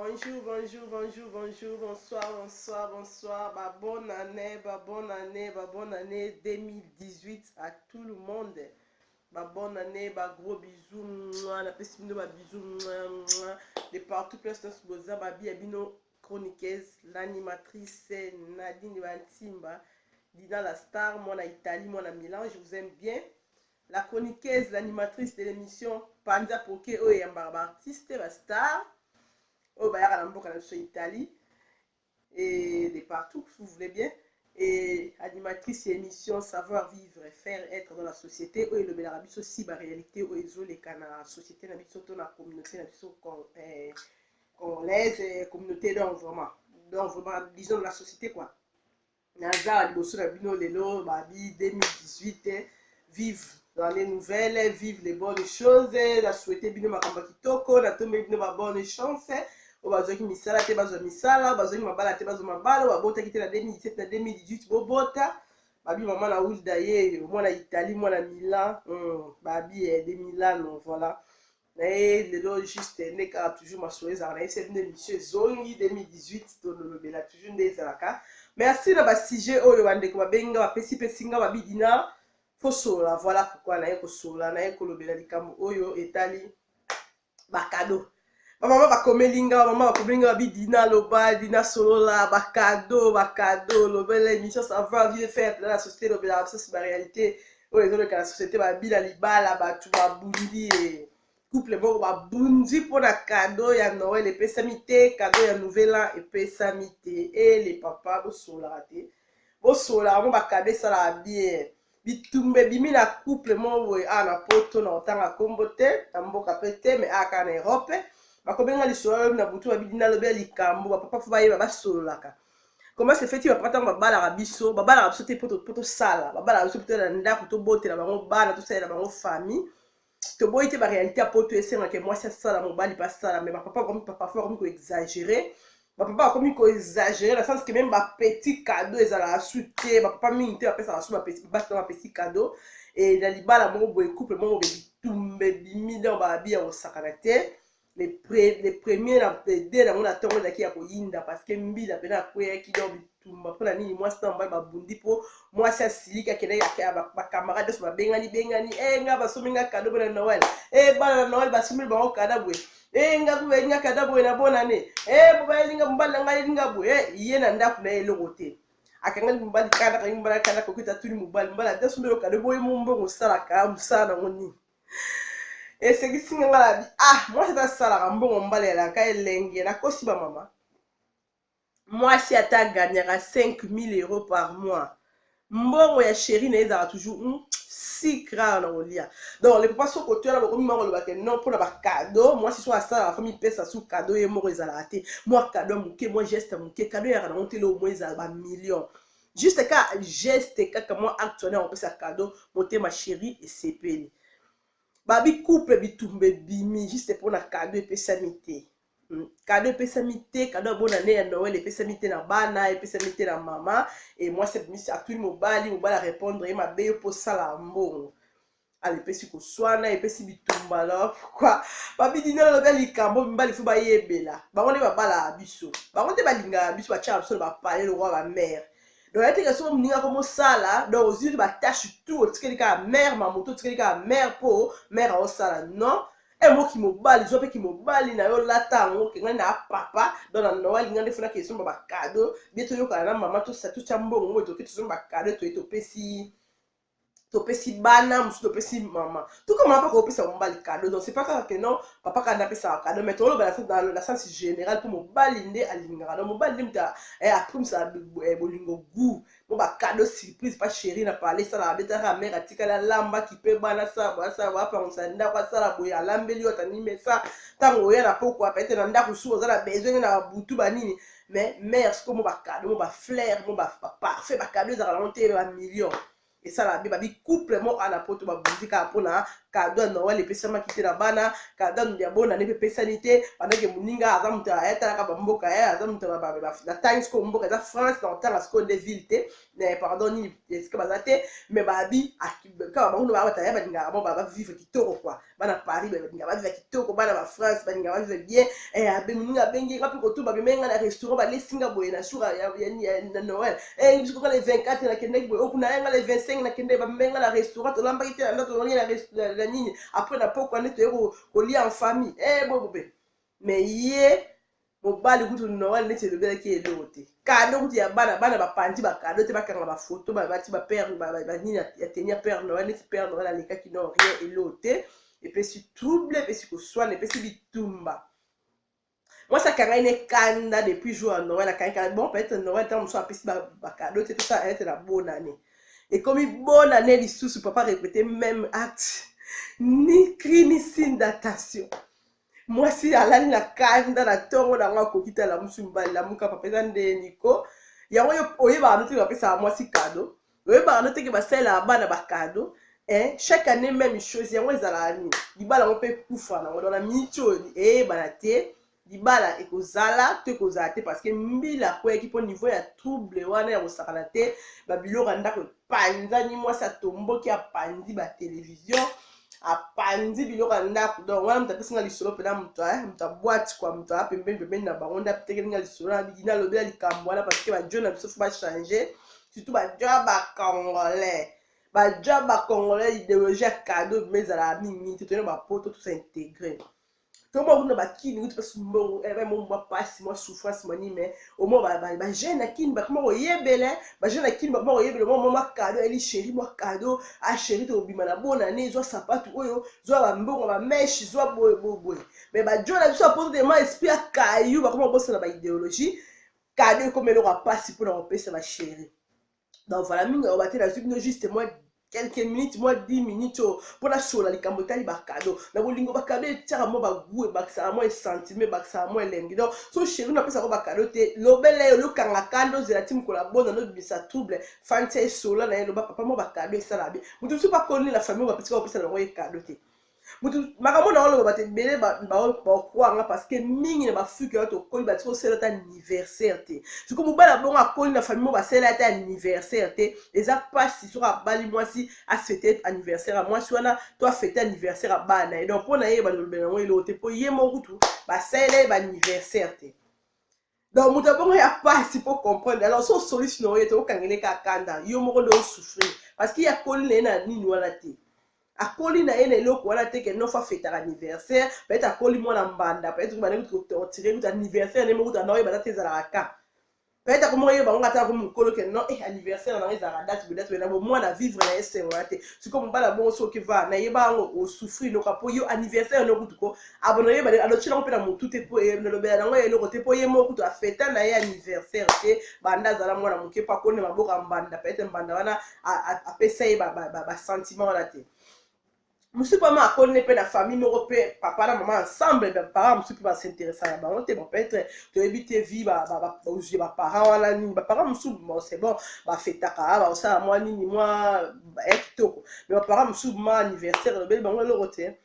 Bonjour, bonjour, bonjour, bonjour, bonsoir, bonsoir, bonsoir. Bonne année 2018 à tout le monde. Bonne année, gros bisous, la pessimino, bisous, de partout, plus de Boza, Biabino, chroniqueuse, l'animatrice Nadine Bantimba, Dina la star, moi en Italie, moi en Milan, je vous aime bien. La chroniqueuse, l'animatrice de l'émission Panda Poké, et un artiste, la star. Oh, bah, il y a Italie et de partout, si vous voulez bien. Et animatrice et émission Savoir vivre et faire être dans la société. Oh, et le Bélarabis aussi, la réalité, oh, ils ont les canards, la société, la communauté, la congolaise, communauté, donc vraiment, disons la société, quoi. Naza, Lelo, Babi, 2018, vive dans les nouvelles, vive les bonnes choses, la souhaiter bien ma Kitoko, la tombe bien ma bonne chance. Obazoki misala te bazo misala, bazoki mabala te bazo mabala, babota kite na 2017 na 2018 bobota. Babi maman na Wilda ye, moi na Italie, moi na Milan, babi de Milan, voilà. Et lelo juste neka toujours ma souhaiter ça, na cette émission Zongi 2018 to le bela toujours des alaka. Merci na ba sujet oyo bandeko babenga ba pesi pesinga babi dina fosola, voilà pourquoi na yeko sola na yeko lobela likambo oyo etali ba cadeau. Maman bakomelinga, maman bakomelinga bidina loba, dina solola, bakado, lobela émission savoir vivre faire dans la société, lobela ça c'est la réalité. Oh les autres que la société ba bila libala, ba tu ba bundi et couple bon ba bundi pour la cadeau ya Noël et pesamité, cadeau ya nouvel an et pesamité et les papas bo sola raté. Bo sola mo ba cadeau ça la bien. Bitumbe bimi na couple mo we ana poto na otanga kombote, tamboka pete mais aka na Europe. Bakobenga lisolo na butu babidina lobe likambo papa fo bayeba basololaka. Comment se fait-il bapata babala biso te poto sala babala biso poto na ndako to botela bango bana to sala bango famille to boyite ba réalité a poto esenga ke moi ça sala mobali pas sala mais papa comme papa fo comme ko exagérer papa comme ko exagérer dans le sens que même ba petit cadeau ezala soute papa mingi te apesa ba petit cadeau et na libala mo boy couple mo bitumbe bimi dans ba bia o sakanate. Les premiers deux na mona tongo zaki ya koyinda parce que mbila pena kwea kido bitumba pona nini moi c'est en bas babundi po moi ça silika kene ya ba camarade so bengani nga basominga cadeau bana Noël bana Noël basumili ba okada bwe nga kubenga kada bwe na bonane bobalinga mbala ngai linga bwe iye na ndaku na eloko te akanga mbali kada ka mbala kada ko kita tuli mbala dasumelo cadeau boye mbongo sala ka musana ngoni. Et c'est qui signe la vie. Ah, moi c'est ça la rambon on balai la ka elenge na kosi ba mama. Moi si ata gagnera 5000 € par mois. Mbongo ya chérie na ezara toujours si grave na olia. Donc les papas sont côté là ba komi mangolo ba ke non pour la cadeau. Moi si soit ça la famille pesa sous cadeau et moko ezala raté. Moi cadeau muke, moi geste muke, cadeau ya na monter le au moins ezala ba million. Juste ka geste ka moi actuellement on peut ça cadeau monter ma chérie et c'est payé. Babi couple bitumbe bimi juste pour la cadeau et pesamité. Cadeau et pesamité, cadeau bonne année à Noël et pesamité na bana et pesamité na maman et moi c'est mis à tout le mobile répondre et ma belle pour ça la mbongo. Allez pesi ko swana et pesi bitumba là pourquoi babi dina lo beli kambo mbali fu ba yebela. Ba on ba bala biso. Ba on te balinga biso ba cha biso ba parler le roi la mère. Donc il y a des gens qui ont ça là, donc aux yeux de la tâche tout, tu sais que mère ma moto, tu sais que mère pour mère au ça là non. Et moi qui me balle, les autres qui me balle, na yo lata ngo que na papa dans la Noël, ngande funa question ba cadeau, bientôt yo kana maman tout ça tout chambo ngo to kitu ba cadeau to pesi topesi bana musu topesi maman tout comme papa ko pesa mbali cadeau donc c'est pas que non papa kana pesa cadeau mais tout le dans la sens général pour mobali nde alingara donc mobali mta après ça bolingo goût bon ba cadeau surprise pas chérie na parler ça la beta la mère atika la lamba qui peut bana ça va pas on ça nda kwa ça la boya lambeli otani mais ça tango ya na poko apete na nda kusu za la besoin na butu banini mais mère ce comme ba cadeau ba flair ba parfait ba cadeau za la monter ba million. et ça la biba bi couple mo ana poto ba bundika apona cadeau Noël epesama kite na bana cadeau ya bona ne pesanité pendant que muninga azamuta ayata ka bamboka ya azamuta ba na times ko mboka za France dans temps parce que des villes te pardon ni est-ce que bazate mais babi ka ba ba ta ya ba dinga ba ba vivre kitoko quoi bana Paris ba dinga ba vivre kitoko bana ba France ba dinga ba vivre bien et abe muninga bengi ka ko to ba menga na restaurant ba lesinga boye na sura ya Noël et jusqu'au les 24 na kende boye okuna nga les 25 na kende ba menga na restaurant to lamba kite na to na nini après na poko ane to lia en famille bobe mais ye mobali kutu Noël neti le bela ki elote cadeau kutu ya bana ba pandi ba cadeau te ba kanga ba photo ba bati ba père ba nini ya tenir père Noël neti père Noël aleka ki non rien elote et puis si trouble et puis si ko soin et puis si bitumba. Moi, ça quand même kanda depuis jour à Noël, bon, peut-être Noël, tant que je suis pas cadeau, tout ça, elle était la bonne année. Et comme une bonne année, les sous, papa répéter même acte, ni cri ni signe d'attention. Moi, si Alain la kanda, la tongo, la moi, kokita, la musumba, la muka, papa, de Nico, il y a un oye, bah, nous, tu vas ça, moi, si cadeau. Oye, bah, nous, tu vas ça, la bas, na cadeau. Chaque année, même chose, il y a un zalani. Il va la on peut pouffer, on a mis chose, bah, la tête. Dibala ekozala to ekozala te parce que mbila ko ekipo niveau ya trouble wana ya kosakana te babilo randa ko panza ni moi sa tomboki a pandi ba télévision a pandi bilo randa donc wana mutapesi nga lisolo pena muta boîte kwa muta pembeni na bangonda peut-être nga lisolo na bidina lobela likambo wana parce que ba jeune biso faut ba changer surtout ba job ba congolais idéologie cadeau mais à la mingi tout ba poto tout s'intégrer. Comment vous n'avez qui nous parce que moi passe moi souffrance moi ni mais au moins bah jeune à qui bah comment vous yebele bah jeune à qui bah comment yebele moi cadeau elle chérie moi cadeau ah chérie to bimana bonne année zo sapato oyo zo ba mbongo ba mèche zo boy mais bah jeune à ça pour moi esprit à caillou bah comment bosse na idéologie cadeau comme elle aura pas si pour l'empêcher ça ma chérie donc voilà minga on va te la juste moi quelques minutes, moi 10 minutes pour la sola les cambotali ba cadeau na bolingo ba cadeau tira mo ba goût ba ça moi sentiment ba ça moi lengi donc so chéri na pesa ko ba cadeau te lobele lo kanga kando zela tim ko la bonne no bisa trouble fancy sola na lo ba papa mo ba cadeau ça la bi mutu su pas connait la famille ba pesa ko pesa na ko cadeau te mutu makamo na lo ba te bele ba kwa nga parce que mingi na ba fuki to ko ba to c'est ta anniversaire te du coup mo ba la bonga ko na famille mo ba c'est ta anniversaire te les a pas si sur a bali moi si a fêter anniversaire à moi si wana toi fêter anniversaire à bana et donc pour na ye ba lo bela ngo ilo te po ye mo kutu ba c'est ba anniversaire te donc mutu bongo ya pas si pour comprendre alors so solution no ye to kangene ka kanda yo mo do souffrir parce qu'il y a kolina na nini wana te akoli na ene eloko wana te ke no fa fêter anniversaire peut-être akoli mwana mbanda peut-être ba ne ko tirer tout anniversaire ne mo ta no ba ta zala ka peut-être comment yo ba ngata ko mukolo ke no anniversaire na ezala date peut-être na mo na vivre na ese wana te c'est comme bala bon so ke va na yeba ngo souffrir no ka po yo anniversaire no kutuko abono yo ba alo chila ko pena mutu te po no lo bela ngo eloko te po ye mo kutu a fêter na ye anniversaire te banda zala mwana muke pa ko ne maboka mbanda peut-être mbanda wana a pesa ye ba sentiment wana te. Monsieur pas ma connaît pas la famille européenne papa la maman ensemble ben parents monsieur pas s'intéresser à la bonté bon peut-être tu éviter vie ba parents wala ni ba parents monsieur bon c'est bon ba fêta ka ba ça moi ni moi kitoko mais ba parents monsieur ma anniversaire le bel bon le roté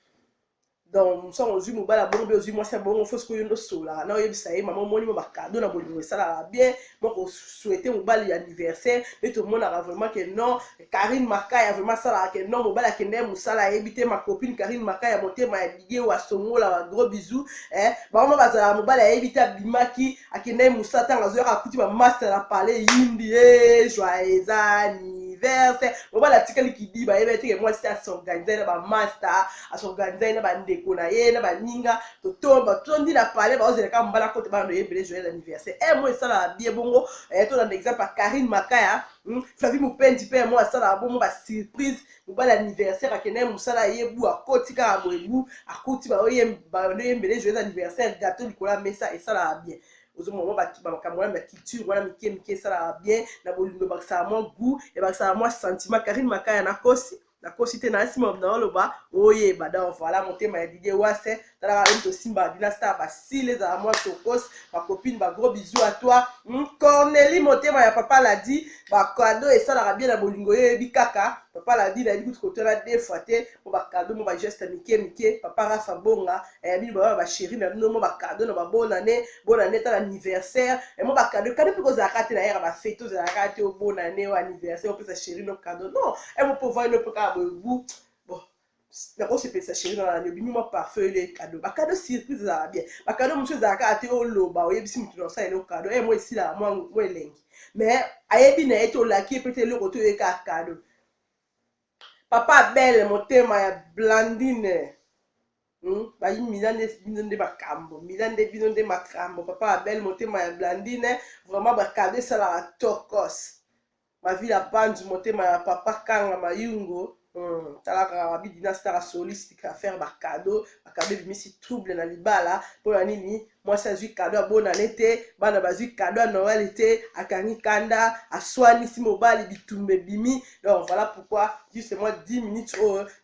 donc nous sommes aujourd'hui nous bala bon aujourd'hui moi c'est bon on fait ce que yo so là na yo ça y maman moni mo ba cadeau na bolingo ça là bien moi ko souhaiter mon bal anniversaire mais tout le monde a vraiment que non Karine Makaya vraiment ça là que non mon bal que ndem musala éviter ma copine Karine Makaya monter ma bigué wa songo là gros bisous ba moi bazala mon bal éviter bimaki akende musala tanga zo ka kuti ba master a parler yindi joyeux anniversaire mon bal article qui dit ba éviter que moi c'est à s'organiser ba master à s'organiser na ba na ye na baninga to tomba to ndi na parler ba ozela ka mbala kote ba no yebele joyeux anniversaire moi ça la bien bongo to dans exemple Karine Makaya Flavie Mupendi pe moi ça la bongo ba surprise mo ba l'anniversaire akene musala yebu akoti ka boebu akoti ba yembele joyeux anniversaire gâteau likola mesa et ça la bien ozo moment ba kamwa ba culture wana mike ça la bien na bolingo ba ça moi goût et ba ça moi sentiment Karine Makaya na kosi nakosi te na nsima na oloba oyeba donc voilà motema ya Didier Uwase talaka to simba Dina Star basile za moi tokos ma copine ba gros bisous à toi Cornélie motema ya papa l'a dit ba cadeau et ça la bien na bolingo yebi kaka papa l'a dit na dit côté la deux fois te mo ba cadeau mo ba geste mike papa Rafa bonga et bi ba chérie na no mo ba cadeau na ba bonne année ta anniversaire et mo ba cadeau pour que ça rate na ba fête za rate au bonne année au anniversaire pour sa chérie no cadeau non et mo pouvoir ne peut pas bon d'accord c'est pas sa chérie dans la bimi moi parfait les cadeaux ba cadeau surprise ça bien ba cadeau monsieur za rate au loba o yebisi mutu dans ça le cadeau et moi ici là moi lengi mais ayebi na eto la qui peut-être le retour de cadeau papa belle motema ya Blandine bayi milande bino nde bakambo milande bino nde makambo papa belle motema ya Blandine vraiment bakade sala la tokos ma vie la bande motema ya papa Kanga Mayungo talaka babi Dina Star soliste ka faire bakado bimisi trouble na libala pour la nini moi ça zui cadeau à bonne année te bana bazui cadeau à Noël été akangi kanda aswani si mobile bitumbe bimi donc voilà pourquoi juste moi 10 minutes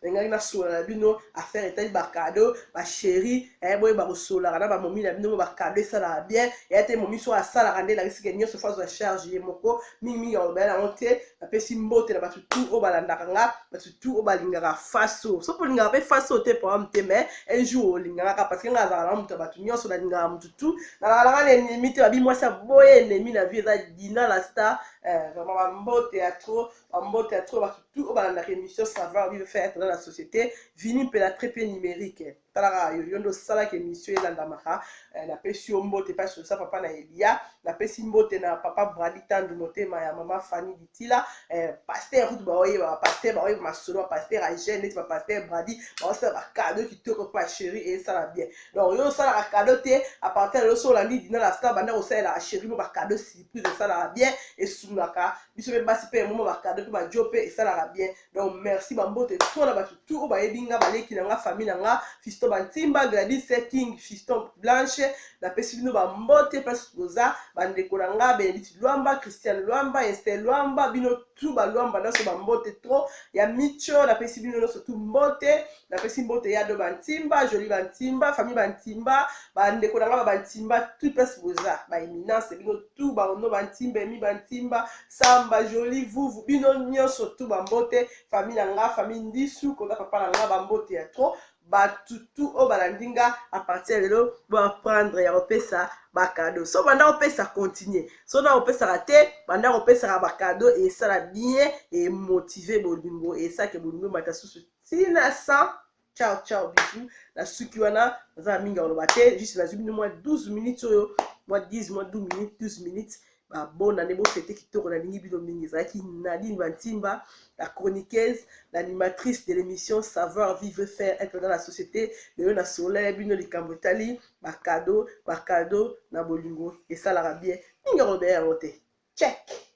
ngaki na sola bino à faire état ba cadeau ba chérie boy ba sola kana ba momi na bino ba cadeau ça la bien et te momi so asala rande la risque nyo so phase de charge moko mingi ya obela monte na pesi mbote na batu tout o balanda kanga batu tout o balingaka faso so pour linga pe faso te pour amte mais un jour lingaka parce que ngaza la mutu batu nyoso na linga mutu na la les limite babi moi ça boye ennemi na vie za Dina la Star vraiment mbote ya trop batu tout o balanda émission savoir vivre faire dans la société vini pe la très peu numérique talaka yondo sala ke émission elandamaka na pesi mbote pas sur ça papa na Elia na pesi mbote na papa Brady Tandu motema ya mama Fanny Ditila pasteur route ba oye ba pasteur ba oye ma solo pasteur a jeune ba pasteur Brady ba ça ba cadeau qui te pas chérie et ça la bien donc yo ça la cadeau te à partir de so la ni Dina la Star banda o ça la chérie ba cadeau surprise ça la bien et sunaka biso be basi pe mo ba cadeau ba jope et ça la bien donc merci ba mbote to na ba tout ba yebinga ba leki na nga famille na nga Fiston Bantimba Gladys King Fiston Blanche na pesi bino ba mbote place boza bandeko na nga Benedict Luamba Christian Luamba Esther Luamba bino tout ba Luamba na so ba mbote trop ya Micho na pesi bino no so tout mbote na pesi mbote ya do Bantimba Jolie Bantimba famille Bantimba bandeko na nga Bantimba tout place boza ba éminence bino tout ba no Bantimba mi Bantimba Samba Jolie vous bino nyonso tout ba mbote famille na nga famille Ndisu ko papa na nga ba mbote ya trop batutu o balandinga à partir de là va prendre ya opesa ba cadeau so banda opesa continuer so na opesa raté banda opesa ba cadeau et ça la bien et motiver bolingo et ça que bolingo matasusu tina ça ciao bisous la suki wana za minga on baté juste la zubino moins 12 minutes moi 10 moi 12 minutes ba bonne année bo fêter qui tourne na lingi bino mingi zaki Nadine Bantimba la chroniqueuse, l'animatrice de l'émission Savoir vivre faire être dans la société, le na soleil bino likambotali, ba cadeau na bolingo et ça la bien. Ninga Robert Roté. Check.